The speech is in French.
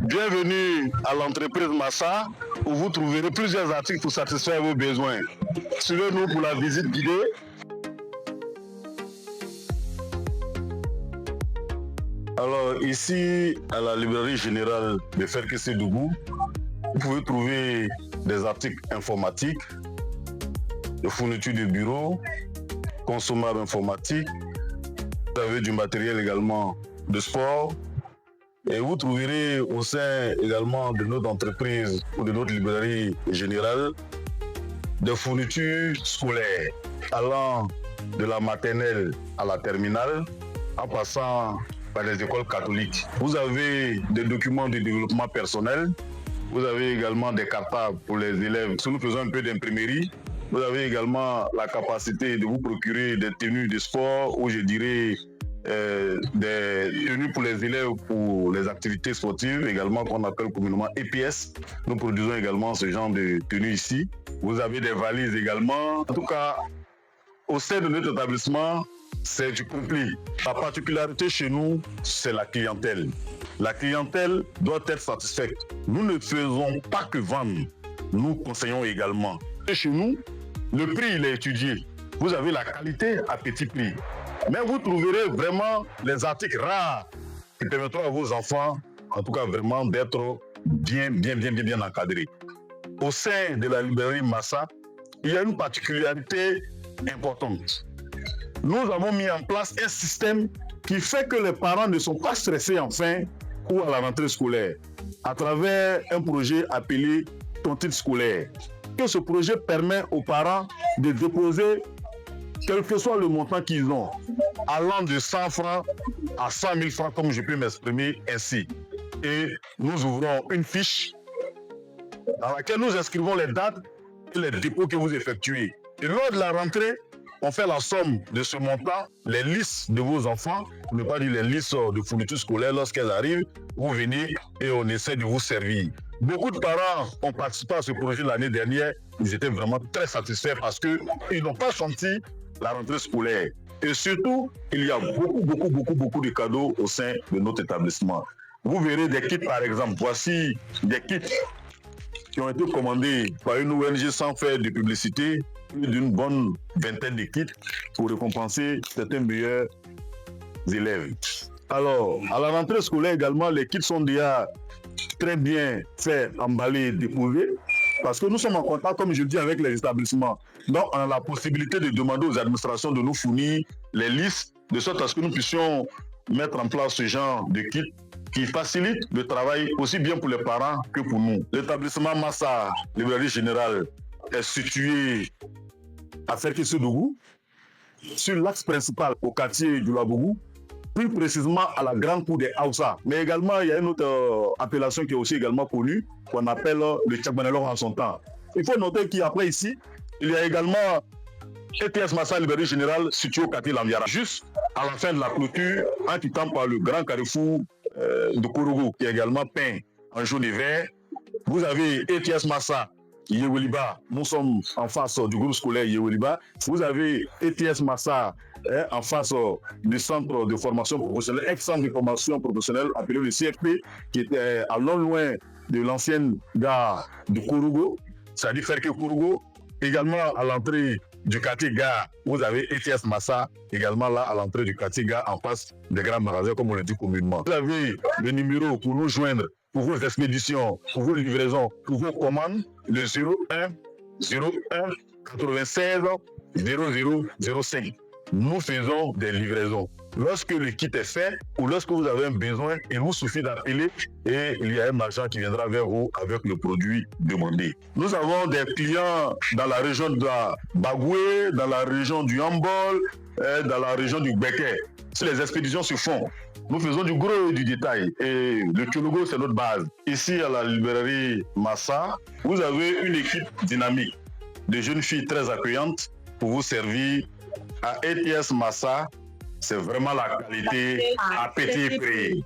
Bienvenue à l'entreprise Massa où vous trouverez plusieurs articles pour satisfaire vos besoins. Suivez-nous pour la visite guidée. Alors ici, à la librairie générale de Ferkessédougou, vous pouvez trouver des articles informatiques, de fournitures de bureau, consommables informatiques. Vous avez du matériel également de sport. Et vous trouverez au sein également de notre entreprise ou de notre librairie générale des fournitures scolaires allant de la maternelle à la terminale en passant par les écoles catholiques. Vous avez des documents de développement personnel. Vous avez également des cartables pour les élèves. Si nous faisons un peu d'imprimerie, vous avez également la capacité de vous procurer des tenues de sport ou je dirais des tenues pour les élèves pour les activités sportives, également qu'on appelle communément EPS. Nous produisons également ce genre de tenues ici. Vous avez des valises également. En tout cas, au sein de notre établissement, c'est du complet. La particularité chez nous, c'est la clientèle. La clientèle doit être satisfaite. Nous ne faisons pas que vendre, nous conseillons également. Et chez nous, le prix il est étudié. Vous avez la qualité à petit prix. Mais vous trouverez vraiment les articles rares qui permettront à vos enfants, en tout cas vraiment, d'être bien encadrés. Au sein de la librairie Massa, il y a une particularité importante. Nous avons mis en place un système qui fait que les parents ne sont pas stressés en fin ou à la rentrée scolaire à travers un projet appelé tontine scolaire. Que ce projet permet aux parents de déposer quel que soit le montant qu'ils ont, allant de 100 francs à 100 000 francs, comme je peux m'exprimer ainsi. Et nous ouvrons une fiche dans laquelle nous inscrivons les dates et les dépôts que vous effectuez. Et lors de la rentrée, on fait la somme de ce montant, les listes de vos enfants, pour ne pas dire les listes de fournitures scolaires, lorsqu'elles arrivent, vous venez et on essaie de vous servir. Beaucoup de parents ont participé à ce projet l'année dernière, ils étaient vraiment très satisfaits parce qu'ils n'ont pas senti la rentrée scolaire. Et surtout, il y a beaucoup de cadeaux au sein de notre établissement. Vous verrez des kits par exemple. Voici des kits qui ont été commandés par une ONG sans faire de publicité, plus d'une bonne vingtaine de kits pour récompenser certains meilleurs élèves. Alors, à la rentrée scolaire également, les kits sont déjà très bien faits, emballés, déposés. Parce que nous sommes en contact, comme je le dis, avec les établissements. Donc, on a la possibilité de demander aux administrations de nous fournir les listes, de sorte à ce que nous puissions mettre en place ce genre de kit qui facilite le travail aussi bien pour les parents que pour nous. L'établissement Massa, librairie générale, est situé à Ferkessédougou, sur l'axe principal au quartier du Labougou, plus précisément à la grande cour des Aoussa. Mais également, il y a une autre appellation qui est aussi également connue, qu'on appelle le Tchakbanelor en son temps. Il faut noter qu'après ici, il y a également ETS Massa Librairie Générale située au quartier Lambiara. Juste à la fin de la clôture, en quittant par le grand carrefour de Kourougou, qui est également peint en jaune et vert, vous avez ETS Massa Yeweliba, nous sommes en face du groupe scolaire Yeweliba. Vous avez ETS Massa en face du centre de formation professionnelle, ex-centre de formation professionnelle appelé le CFP, qui était à loin de l'ancienne gare de Kourougou, c'est-à-dire Ferke Kourougou. Également à l'entrée du quartier gare, vous avez ETS Massa, également là à l'entrée du quartier gare, en face des grands magasins, comme on le dit communément. Vous avez le numéro pour nous joindre, pour vos expéditions, pour vos livraisons, pour vos commandes, le 01 01 96 0005. Nous faisons des livraisons. Lorsque le kit est fait ou lorsque vous avez un besoin, il vous suffit d'appeler et il y a un agent qui viendra vers vous avec le produit demandé. Nous avons des clients dans la région de la Bagoué, dans la région du Yambol, dans la région du Béké. Si les expéditions se font, nous faisons du gros et du détail. Et le Tchologo, c'est notre base. Ici, à la librairie Massa, vous avez une équipe dynamique de jeunes filles très accueillantes pour vous servir. À ETS Massa, c'est vraiment la qualité à petit prix.